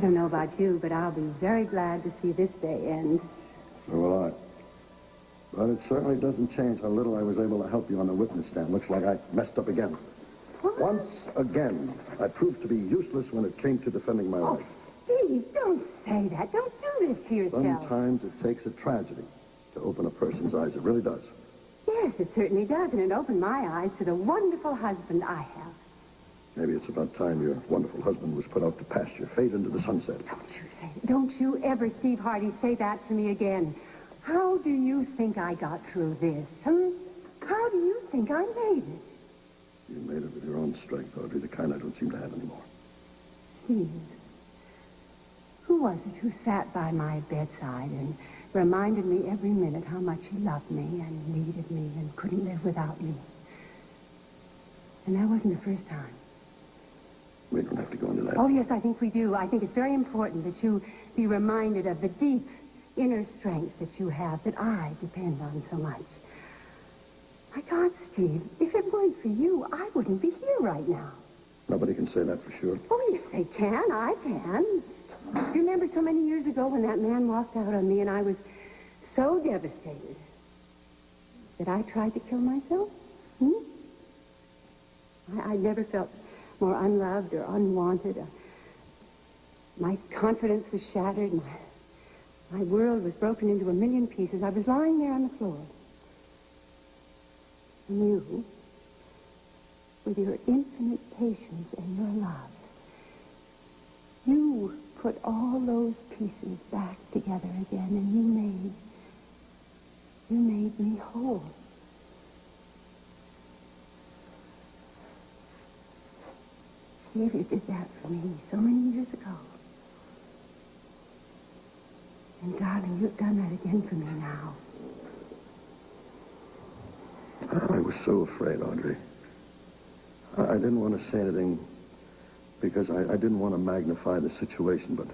I don't know about you, but I'll be very glad to see this day end. So will I. But it certainly doesn't change how little I was able to help you on the witness stand. Looks like I messed up again. What? Once again, I proved to be useless when it came to defending my life. Steve, don't say that. Don't do this to yourself. Sometimes it takes a tragedy to open a person's eyes. It really does. Yes, it certainly does, and it opened my eyes to the wonderful husband I have. Maybe it's about time your wonderful husband was put out to pasture, fade into the sunset. Don't you ever, Steve Hardy, say that to me again. How do you think I got through this, How do you think I made it? You made it with your own strength, Audrey, the kind I don't seem to have anymore. Steve, who was it who sat by my bedside and reminded me every minute how much he loved me and needed me and couldn't live without me? And that wasn't the first time. We don't have to go into that. Oh, yes, I think we do. I think it's very important that you be reminded of the deep inner strength that you have, that I depend on so much. My God, Steve, if it weren't for you, I wouldn't be here right now. Nobody can say that for sure. Oh, yes, they can. I can. You remember so many years ago when that man walked out on me and I was so devastated that I tried to kill myself? I never felt more unloved or unwanted. My confidence was shattered. My world was broken into a million pieces. I was lying there on the floor. And you, with your infinite patience and your love, you put all those pieces back together again, and you made me whole. Steve, you did that for me so many years ago. And darling, you've done that again for me now. I was so afraid, Audrey. I didn't want to say anything because I didn't want to magnify the situation, but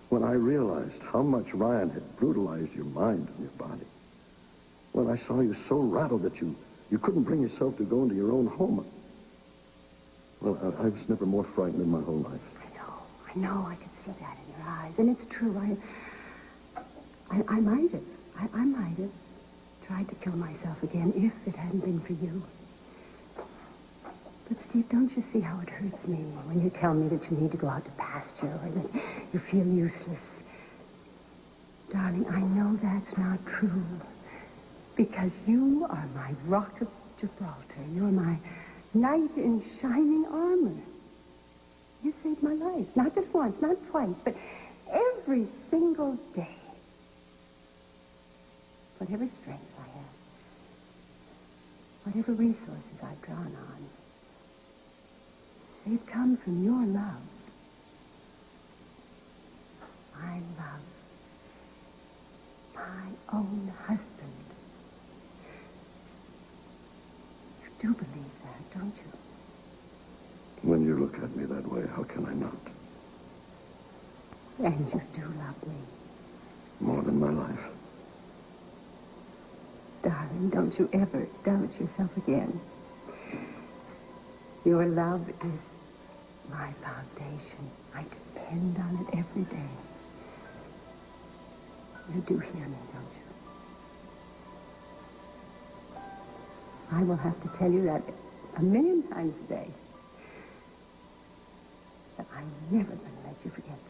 when I realized how much Ryan had brutalized your mind and your body, when I saw you so rattled that you couldn't bring yourself to go into your own home, well, I was never more frightened in my whole life. I know, I could see that in your eyes, and it's true. I might have tried to kill myself again if it hadn't been for you. But, Steve, don't you see how it hurts me when you tell me that you need to go out to pasture or that you feel useless? Darling, I know that's not true. Because you are my rock of Gibraltar. You're my knight in shining armor. You saved my life. Not just once, not twice, but every single day. Whatever strength I have, whatever resources I've drawn on, they've come from your love. My love. My own husband. You do believe that, don't you? When you look at me that way, how can I not? And you do love me. More than my life. Darling, don't you ever doubt yourself again. Your love is my foundation. I depend on it every day. You do hear me, don't you? I will have to tell you that 1,000,000 times a day. But I'm never going to let you forget that.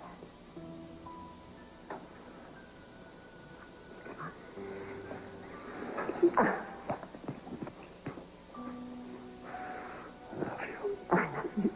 Come on. I love you. I love you.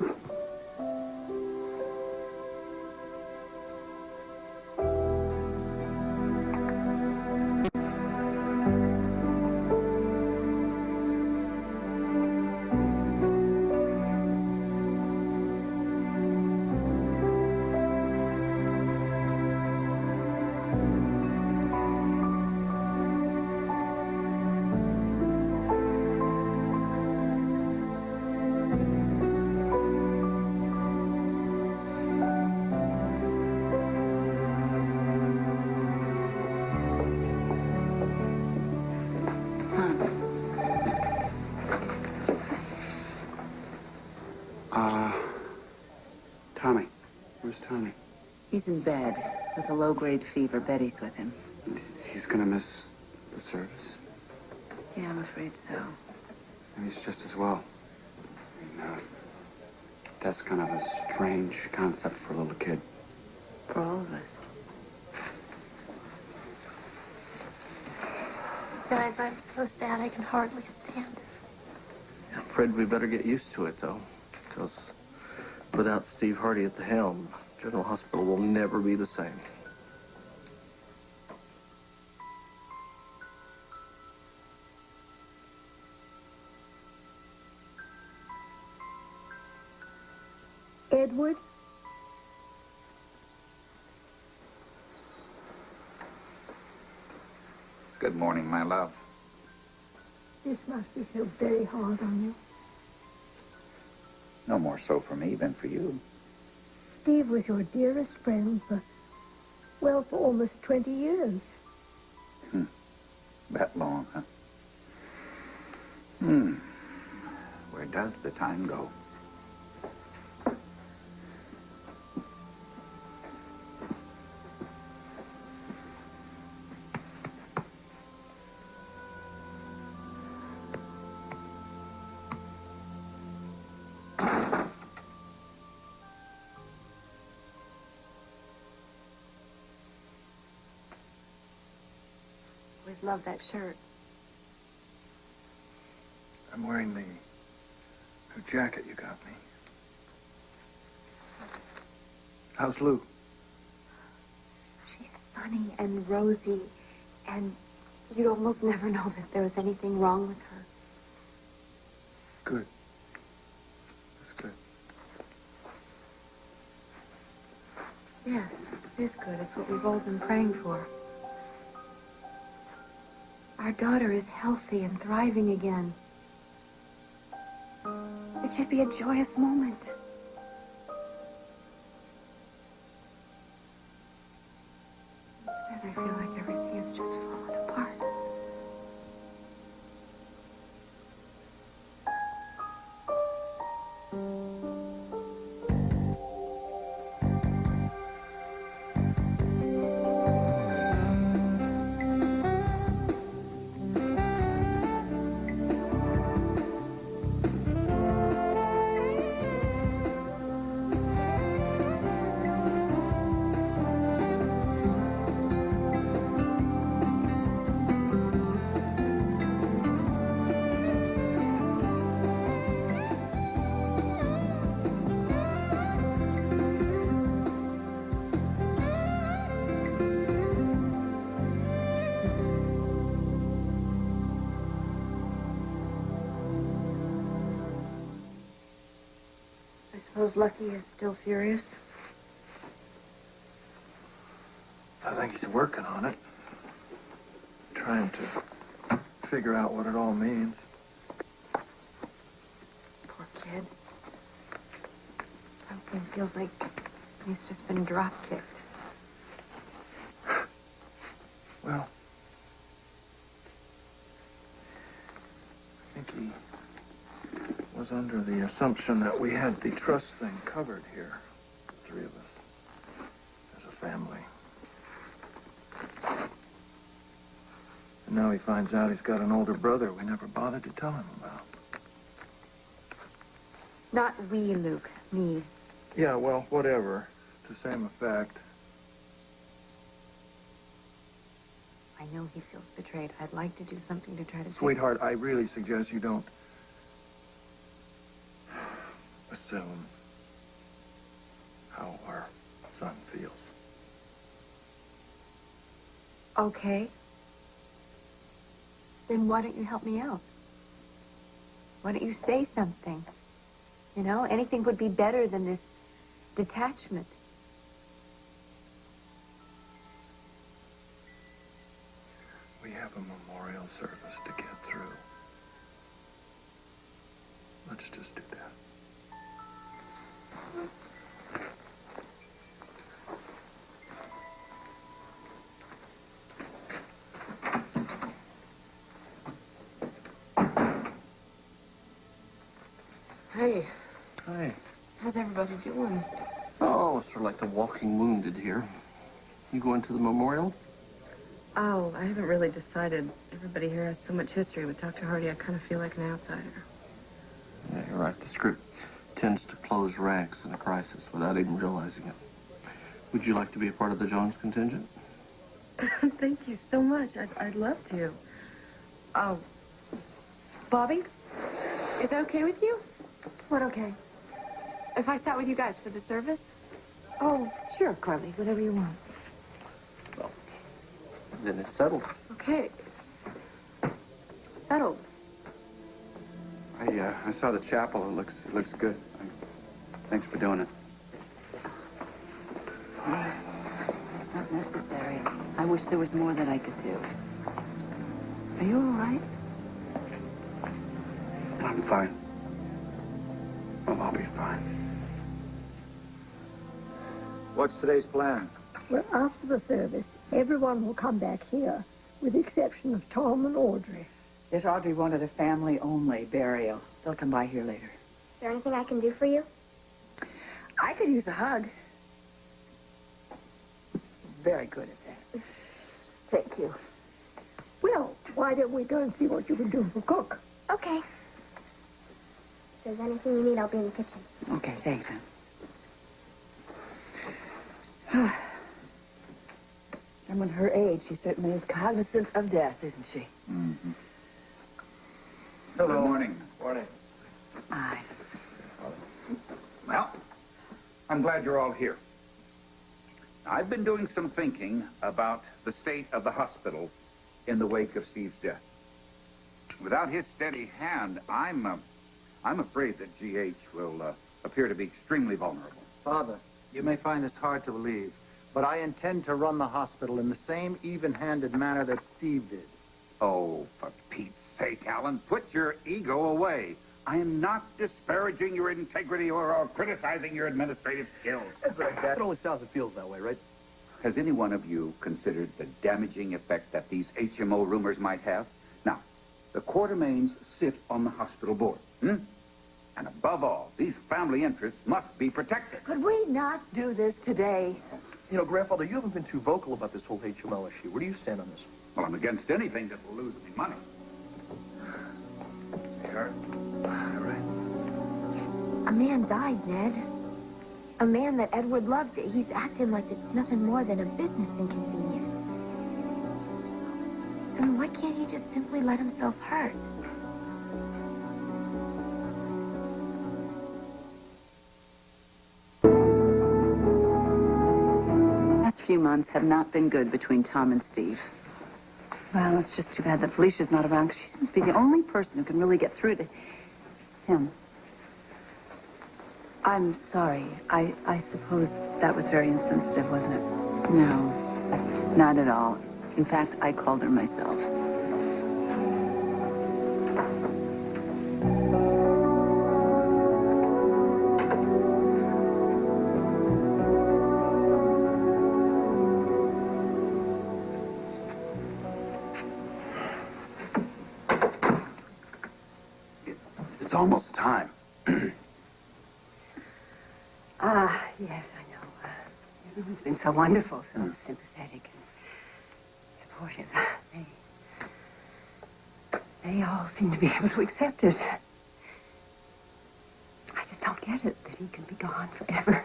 He's in bed with a low-grade fever. Betty's with him. He's gonna miss the service? Yeah, I'm afraid so. And he's just as well. That's kind of a strange concept for a little kid. For all of us. Guys, I'm so sad I can hardly stand it. I'm afraid we better get used to it, though. Because without Steve Hardy at the helm, General Hospital will never be the same. Edward? Good morning, my love. This must be so very hard on you. No more so for me than for you. Steve was your dearest friend for almost 20 years. That long, huh? Where does the time go? Always loved that shirt. I'm wearing the new jacket you got me. How's Lou? She's sunny and rosy, and you'd almost never know that there was anything wrong with her. Good. That's good. Yes, it is good. It's what we've all been praying for. Our daughter is healthy and thriving again. It should be a joyous moment. Instead, I feel like everything is just falling apart. I suppose Lucky is still furious. I think he's working on it. Trying to figure out what it all means. Poor kid. Something feels like he's just been drop-kicked. Well, I think he was under the assumption that we had the trust thing covered here. The three of us. As a family. And now he finds out he's got an older brother we never bothered to tell him about. Not we, Luke. Me. Yeah, well, whatever. It's the same effect. I know he feels betrayed. I'd like to do something to try to... Sweetheart, I really suggest you don't assume how our son feels. Okay. Then why don't you help me out? Why don't you say something? You know, anything would be better than this detachment. We have a memorial service to get through. Let's just do that. Hey, Hi. how's everybody doing? Oh, it's sort of like the walking wounded here. You going to the memorial? Oh, I haven't really decided. Everybody here has so much history with Dr. Hardy, I kind of feel like an outsider. Yeah, you're right. The script tends to close ranks in a crisis without even realizing it. Would you like to be a part of the Jones contingent? Thank you so much. I'd love to. Oh, Bobby, is that okay with you? What, okay? If I sat with you guys for the service? Oh, sure, Carly, whatever you want. Well, then it's settled. Okay. Settled. I saw the chapel. It looks good. Thanks for doing it. Not necessary. I wish there was more that I could do. Are you all right? I'm fine. Well, I'll be fine. What's today's plan? Well, after the service, everyone will come back here, with the exception of Tom and Audrey. Yes, Audrey wanted a family-only burial. They'll come by here later. Is there anything I can do for you? I could use a hug. Very good at that. Thank you. Well, why don't we go and see what you can do for cook? Okay. If there's anything you need, I'll be in the kitchen. Okay, thanks, hon. Someone her age, she certainly is cognizant of death, isn't she? Mm-hmm. Hello. Good morning. Morning. Aye. Well, I'm glad you're all here. I've been doing some thinking about the state of the hospital in the wake of Steve's death. Without his steady hand, I'm afraid that GH will appear to be extremely vulnerable. Father, you may find this hard to believe, but I intend to run the hospital in the same even-handed manner that Steve did. Oh, for Pete's sake, Alan, put your ego away. I am not disparaging your integrity or criticizing your administrative skills. That's right, Dad. It only sounds and feels that way, right? Has any one of you considered the damaging effect that these HMO rumors might have? Now, the Quartermains sit on the hospital board, And above all, these family interests must be protected. Could we not do this today? You know, Grandfather, you haven't been too vocal about this whole HMO issue. Where do you stand on this? Well, I'm against anything that will lose me money. Sure. All right. A man died, Ned. A man that Edward loved. He's acting like it's nothing more than a business inconvenience. I mean, why can't he just simply let himself hurt? The last few months have not been good between Tom and Steve. Well, it's just too bad that Felicia's not around, because she seems to be the only person who can really get through to him. I'm sorry. I suppose that was very insensitive, wasn't it? No, not at all. In fact, I called her myself. It's almost time. Yes, I know. Everyone's been so wonderful, so sympathetic and supportive. They all seem to be able to accept it. I just don't get it, that he can be gone forever.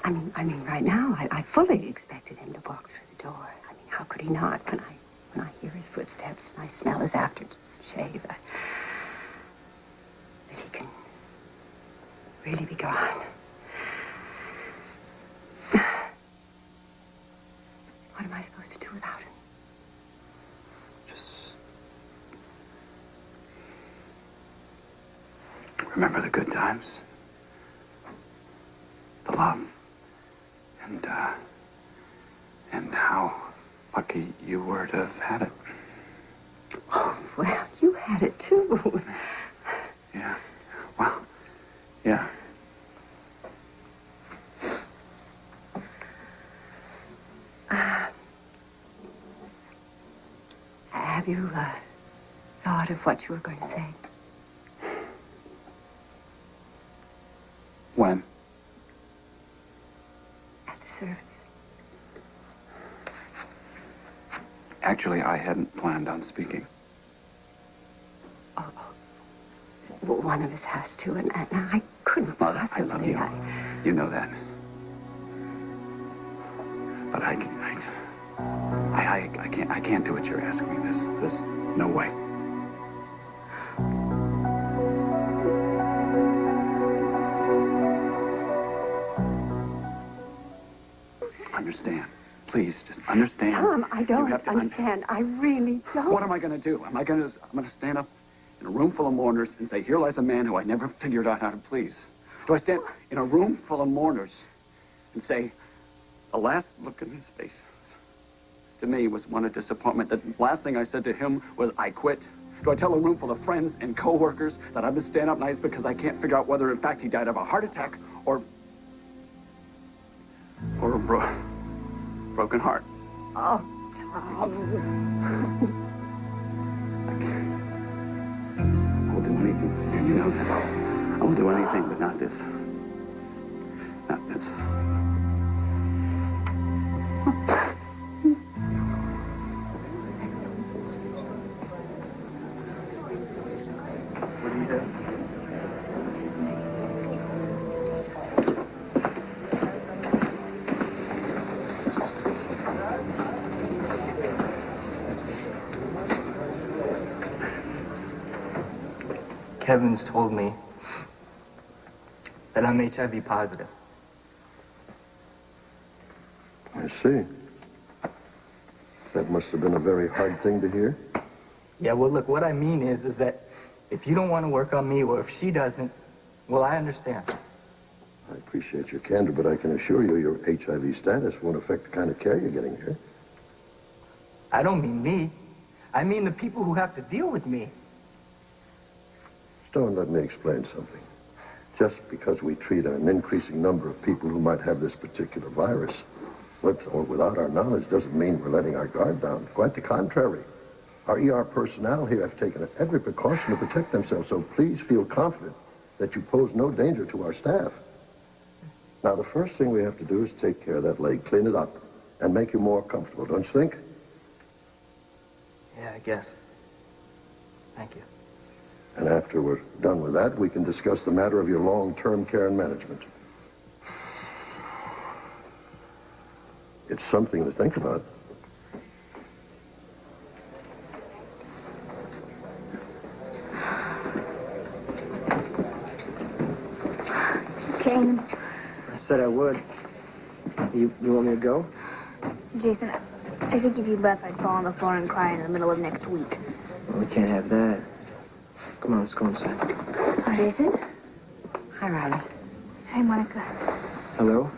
I mean, right now, I fully expected him to walk through the door. I mean, how could he not when I hear his footsteps and I smell his aftershave? That he can really be gone. What am I supposed to do without him? Just remember the good times, the love, and how lucky you were to have had it. Oh, well, you had it too. Yeah. Well, yeah. Have you thought of what you were going to say? When? service. Actually, I hadn't planned on speaking. Oh. Well, one of us has to, and I couldn't Mother, possibly. I love you. You know that. But I can't do what you're asking me. There's no way. Understand. Please, just understand. Tom, I don't understand. I really don't. What am I going to do? I'm going to stand up in a room full of mourners and say, here lies a man who I never figured out how to please. Do I stand in a room full of mourners and say, the last look in his face to me was one of disappointment. The last thing I said to him was, I quit. Do I tell a room full of friends and co-workers that I've been staying up nights because I can't figure out whether, in fact, he died of a heart attack or a broken heart? Oh, Tom. I will do anything. You know that. I will do anything, but not this. Not this. What do you do? Kevin's told me that I'm HIV positive. I see. That must have been a very hard thing to hear. Yeah, well, look, what I mean is that if you don't want to work on me, or if she doesn't, well, I understand. I appreciate your candor, but I can assure you your HIV status won't affect the kind of care you're getting here. I don't mean me. I mean the people who have to deal with me. Stone, let me explain something. Just because we treat an increasing number of people who might have this particular virus, with or without our knowledge, doesn't mean we're letting our guard down. Quite the contrary. Our ER personnel here have taken every precaution to protect themselves, so please feel confident that you pose no danger to our staff. Now, the first thing we have to do is take care of that leg, clean it up, and make you more comfortable, don't you think? Yeah, I guess. Thank you. And after we're done with that, we can discuss the matter of your long-term care and management. It's something to think about. Kanan. I said I would. You want me to go? Jason, I think if you left, I'd fall on the floor and cry in the middle of next week. Well, we can't have that. Come on, let's go inside. Hi, Jason. Hi, Riley. Hey, Monica. Hello?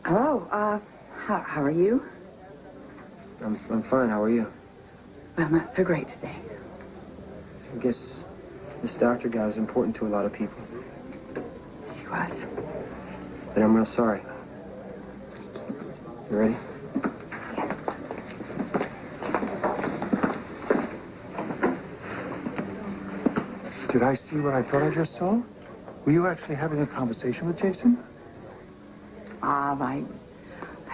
Hello, how are you? I'm fine. How are you? Well, not so great today. I guess this doctor guy was important to a lot of people. She was. Then I'm real sorry. You ready? Did I see what I thought I just saw? Were you actually having a conversation with Jason? I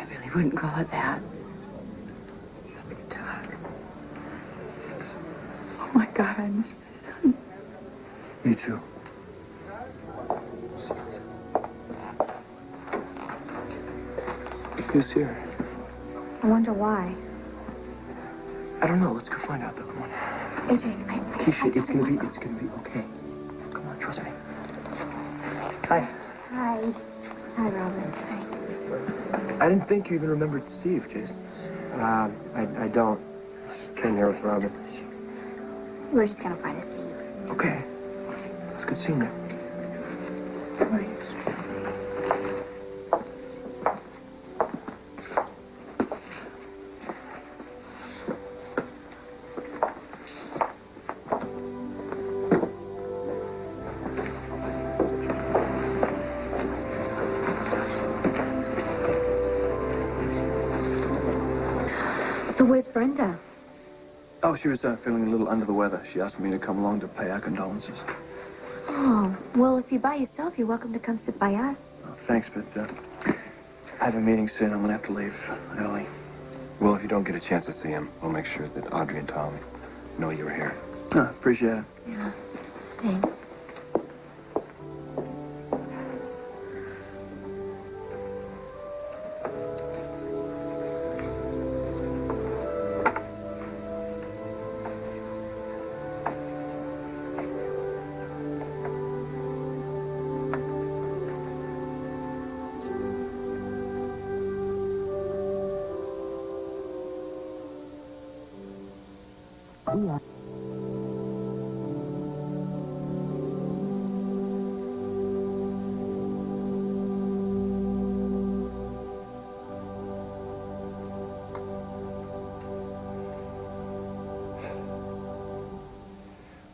really wouldn't call it that. Oh, my God, I miss my son. Me too. Look who's here. I wonder why. I don't know. Let's go find out, though. Come on. AJ, Keesha, it's gonna be okay. Come on, trust me. Hi. Hi. Hi, Robin. Hi. I didn't think you even remembered Steve, Jason. I don't. Just came here with Robin. We're just gonna find a seat. Okay. It's good seeing you. Bye. So where's Brenda? Oh, she was feeling a little under the weather. She asked me to come along to pay our condolences. Oh, well, if you're by yourself, you're welcome to come sit by us. Oh, thanks, but I have a meeting soon. I'm gonna have to leave early. Well, if you don't get a chance to see him, we'll make sure that Audrey and Tom know you were here. Appreciate it. Yeah. Thanks.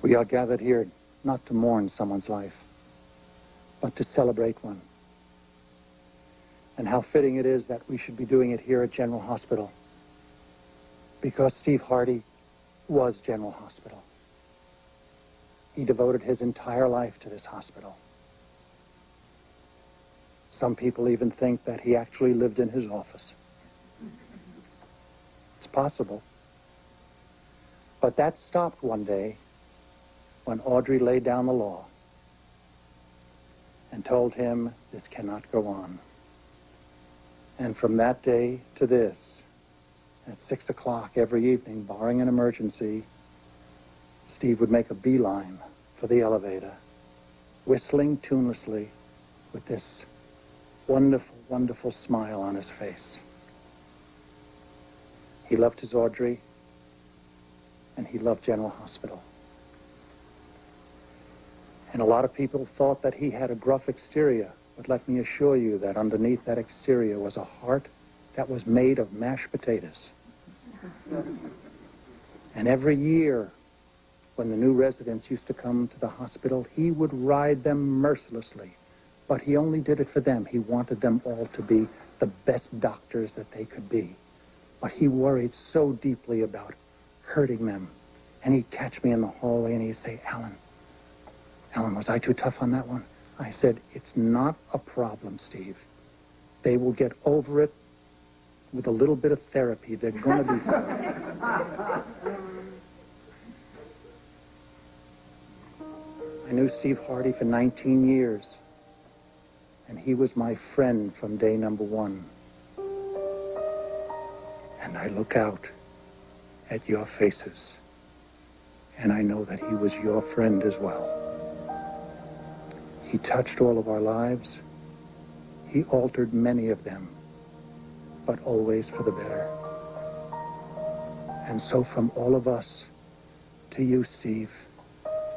We are gathered here not to mourn someone's life, but to celebrate one. And how fitting it is that we should be doing it here at General Hospital. Because Steve Hardy was General Hospital. He devoted his entire life to this hospital. Some people even think that he actually lived in his office. It's possible. But that stopped one day when Audrey laid down the law and told him this cannot go on. And from that day to this, at 6 o'clock every evening, barring an emergency, Steve would make a beeline for the elevator, whistling tunelessly with this wonderful, wonderful smile on his face. He loved his Audrey, and he loved General Hospital. And a lot of people thought that he had a gruff exterior, but let me assure you that underneath that exterior was a heart that was made of mashed potatoes. And every year, when the new residents used to come to the hospital, he would ride them mercilessly. But he only did it for them. He wanted them all to be the best doctors that they could be. But he worried so deeply about hurting them. And he'd catch me in the hallway and he'd say, Alan, was I too tough on that one? I said, it's not a problem, Steve. They will get over it with a little bit of therapy. They're going to be fine. I knew Steve Hardy for 19 years, and he was my friend from day number one. And I look out at your faces, and I know that he was your friend as well. He touched all of our lives. He altered many of them, but always for the better. And so from all of us to you, Steve,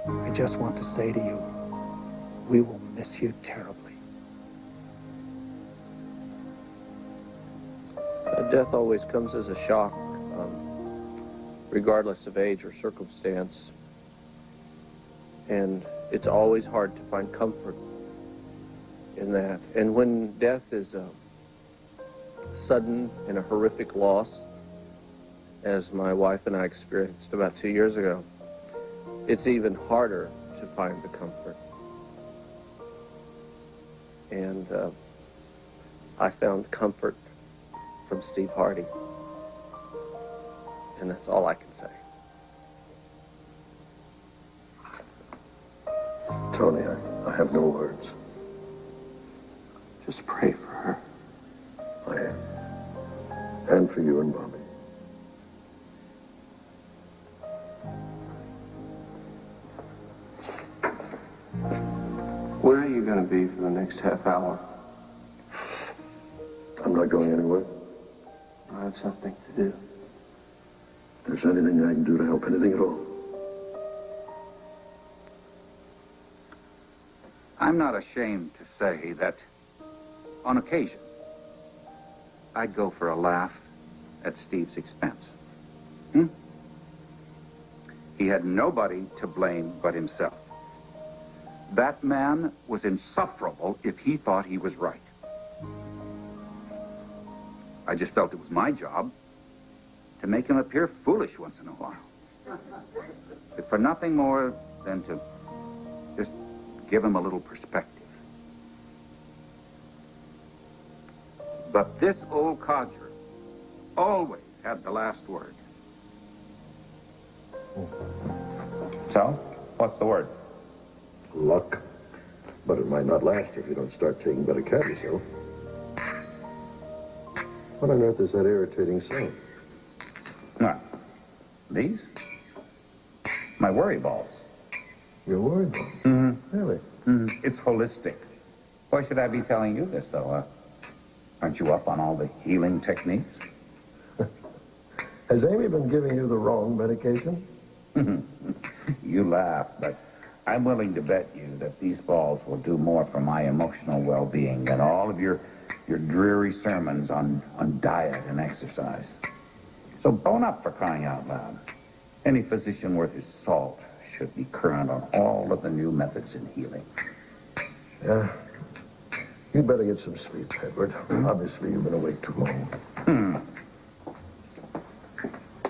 I just want to say to you, we will miss you terribly. Death always comes as a shock, regardless of age or circumstance. And it's always hard to find comfort in that. And when death is a sudden and a horrific loss, as my wife and I experienced about 2 years ago, it's even harder to find the comfort. And I found comfort from Steve Hardy. And that's all I can say. Tony, I have no words. Just pray for her. I am. And for you and Bobby. Where are you going to be for the next half hour? I'm not going anywhere. I have something to do. If there's anything I can do to help, anything at all. I'm not ashamed to say that, on occasion, I'd go for a laugh at Steve's expense. He had nobody to blame but himself. That man was insufferable if he thought he was right. I just felt it was my job to make him appear foolish once in a while. If for nothing more than to just give him a little perspective. But this old codger always had the last word. So, what's the word? Luck. But it might not last if you don't start taking better care of yourself. What on earth is that irritating sound? What? These? My worry balls. Your worry balls? Mm-hmm. Really? Mm-hmm. It's holistic. Why should I be telling you this, though? Aren't you up on all the healing techniques? Has Amy been giving you the wrong medication? You laugh, but I'm willing to bet you that these balls will do more for my emotional well-being than all of your dreary sermons on diet and exercise. So bone up, for crying out loud. Any physician worth his salt should be current on all of the new methods in healing. Yeah. You'd better get some sleep, Edward. Obviously, you've been awake too long.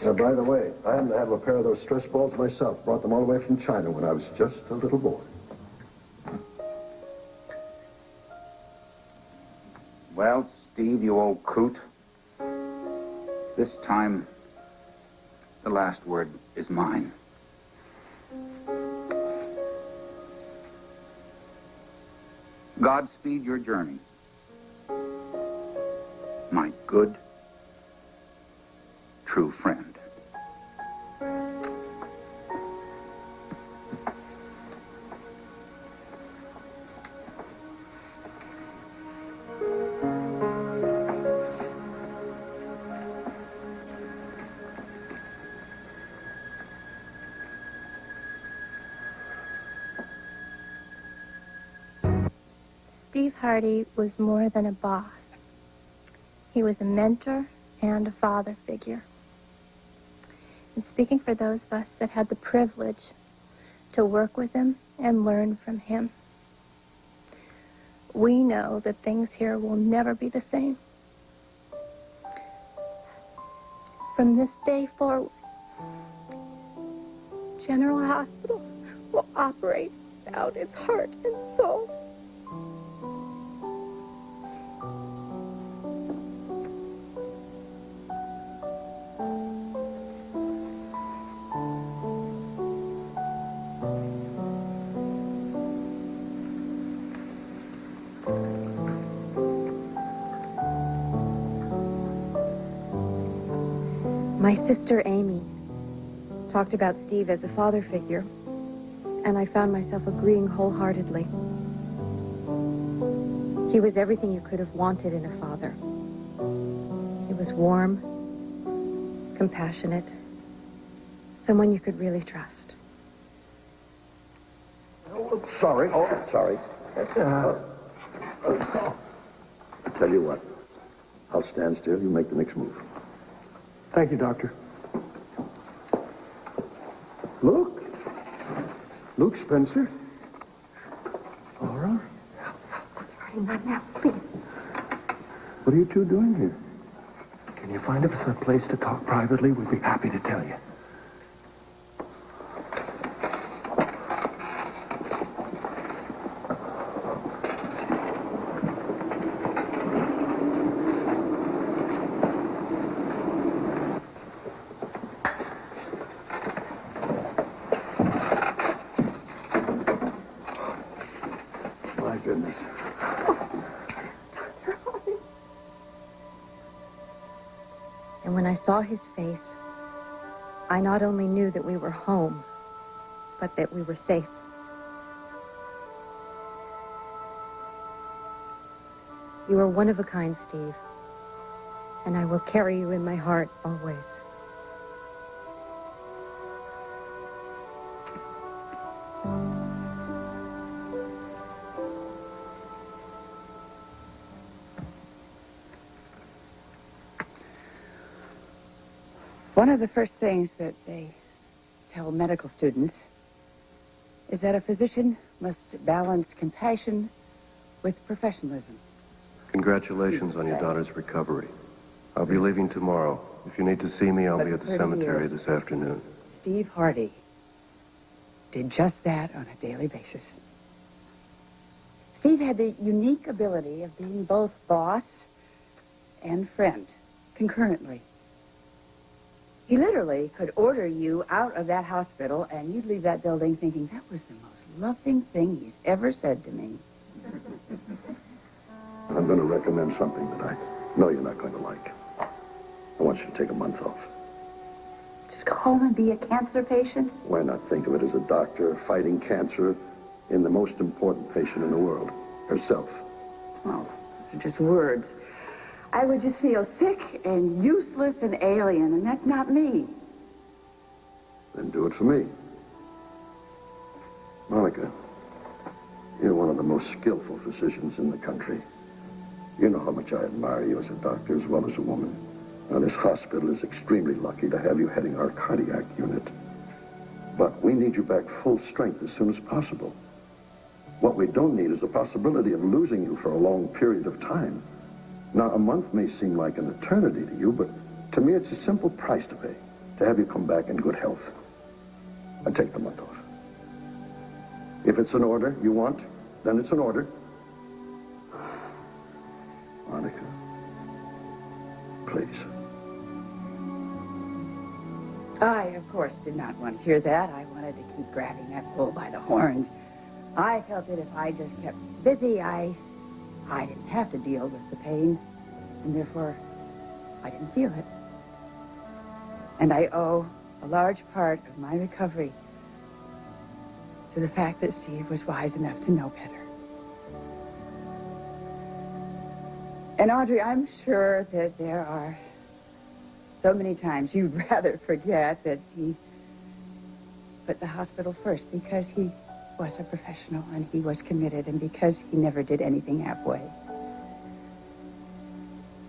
By the way, I happen to have a pair of those stress balls myself. Brought them all the way from China when I was just a little boy. Well, Steve, you old coot. This time, the last word is mine. Godspeed your journey, my good, true friend. Steve Hardy was more than a boss. He was a mentor and a father figure. And speaking for those of us that had the privilege to work with him and learn from him, we know that things here will never be the same. From this day forward, General Hospital will operate without its heart and soul. My sister Amy talked about Steve as a father figure, and I found myself agreeing wholeheartedly. He was everything you could have wanted in a father. He was warm, compassionate, someone you could really trust. Oh, sorry. Oh, sorry. I tell you what. I'll stand still. You make the next move. Thank you, Doctor. Luke? Luke Spencer? Laura? Not now, please. What are you two doing here? Can you find us a place to talk privately? We'd be happy to tell you. Goodness. And when I saw his face, I not only knew that we were home, but that we were safe. You are one of a kind, Steve, and I will carry you in my heart always. One of the first things that they tell medical students is that a physician must balance compassion with professionalism. Congratulations on your daughter's recovery. I'll be leaving tomorrow. If you need to see me, I'll be at the cemetery this afternoon. Steve Hardy did just that on a daily basis. Steve had the unique ability of being both boss and friend concurrently. He literally could order you out of that hospital, and you'd leave that building thinking, that was the most loving thing he's ever said to me. I'm going to recommend something that I know you're not going to like. I want you to take a month off. Just go home and be a cancer patient? Why not think of it as a doctor fighting cancer in the most important patient in the world, herself? Well, those are just words. I would just feel sick and useless and alien, and that's not me. Then do it for me. Monica, you're one of the most skillful physicians in the country. You know how much I admire you as a doctor as well as a woman. Now, this hospital is extremely lucky to have you heading our cardiac unit. But we need you back full strength as soon as possible. What we don't need is the possibility of losing you for a long period of time. Now, a month may seem like an eternity to you, but to me it's a simple price to pay to have you come back in good health. I take the month off. If it's an order you want, then it's an order. Monica, please. I, of course, did not want to hear that. I wanted to keep grabbing that bull by the horns. I felt that if I just kept busy, I didn't have to deal with the pain, and therefore I didn't feel it. And I owe a large part of my recovery to the fact that Steve was wise enough to know better. And Audrey, I'm sure that there are so many times you'd rather forget that Steve put the hospital first because he was a professional and he was committed and because he never did anything halfway.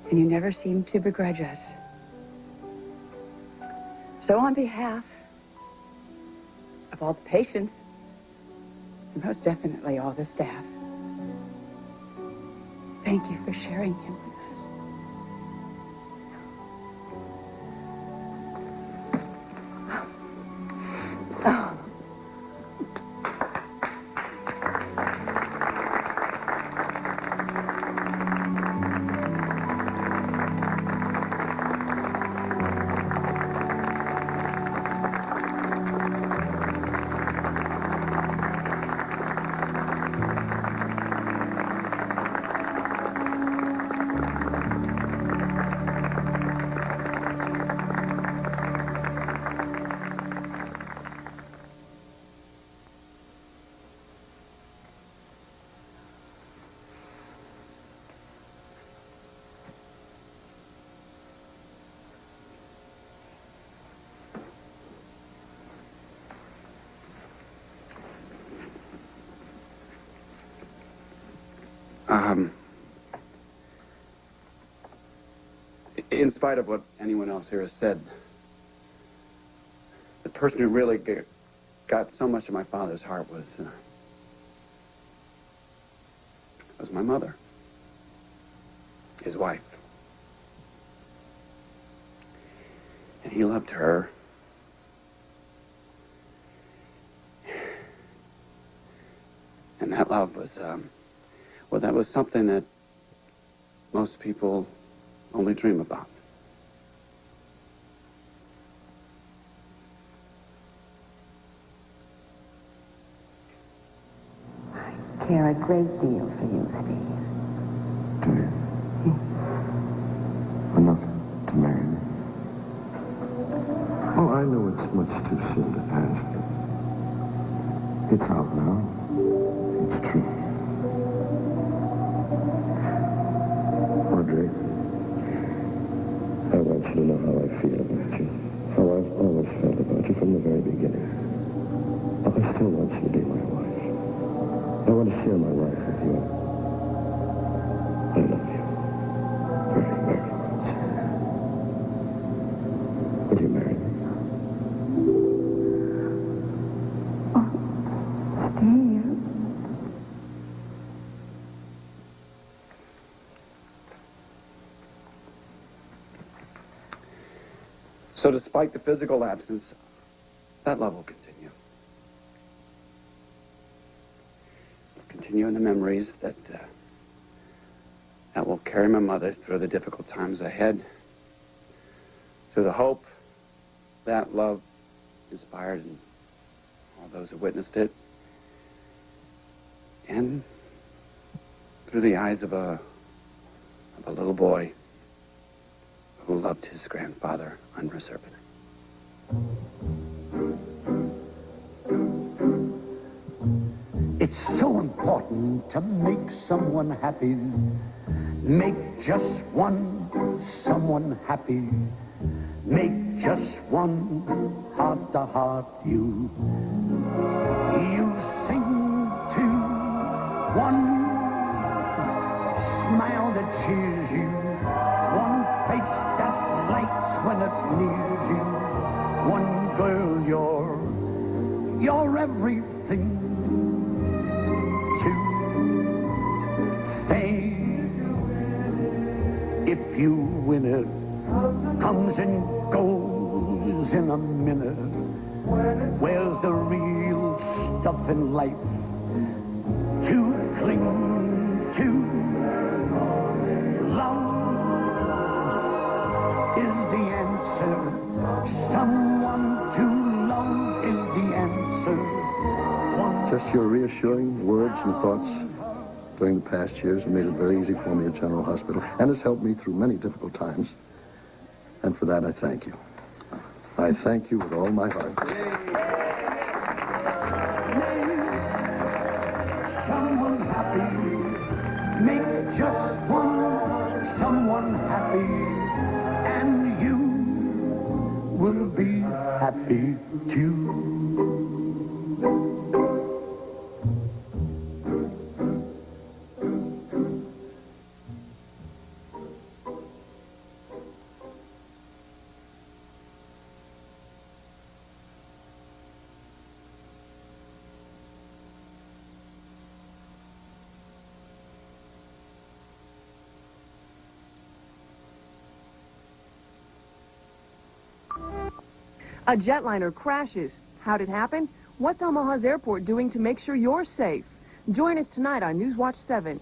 And you never seemed to begrudge us. So on behalf of all the patients, and most definitely all the staff, thank you for sharing him with us. Oh. In spite of what anyone else here has said, the person who really got so much of my father's heart was my mother, his wife. And he loved her. And that love was, well, that was something that most people only dream about. I care a great deal for you, Steve. Do you? Enough to marry me? Oh, I know it's much too soon to ask. It's out now. It's true. Audrey, I want you to know how I feel about you. How I've always felt about you from the very beginning. I still want you to be my wife. I want to share my life with you. I love you very, very much. Will you marry me? Oh, Steve. So despite the physical absence, that love will continue. It'll continue in the memories that that will carry my mother through the difficult times ahead, through the hope that love inspired in all those who witnessed it, and through the eyes of a little boy who loved his grandfather unreservedly. It's so important to make someone happy. Make just someone happy. Make just one heart-to-heart you. You sing to one smile that cheers you. One face that lights when it nears you. One girl, you're everything. If you win it, comes and goes in a minute. Where's the real stuff in life to cling to? Love is the answer. Someone to love is the answer. Just your reassuring words and thoughts during the past years have made it very easy for me at General Hospital, and has helped me through many difficult times. And for that, I thank you. I thank you with all my heart. Someone happy, make just someone happy, and you will be happy too. A jetliner crashes. How'd it happen? What's Omaha's airport doing to make sure you're safe? Join us tonight on Newswatch 7.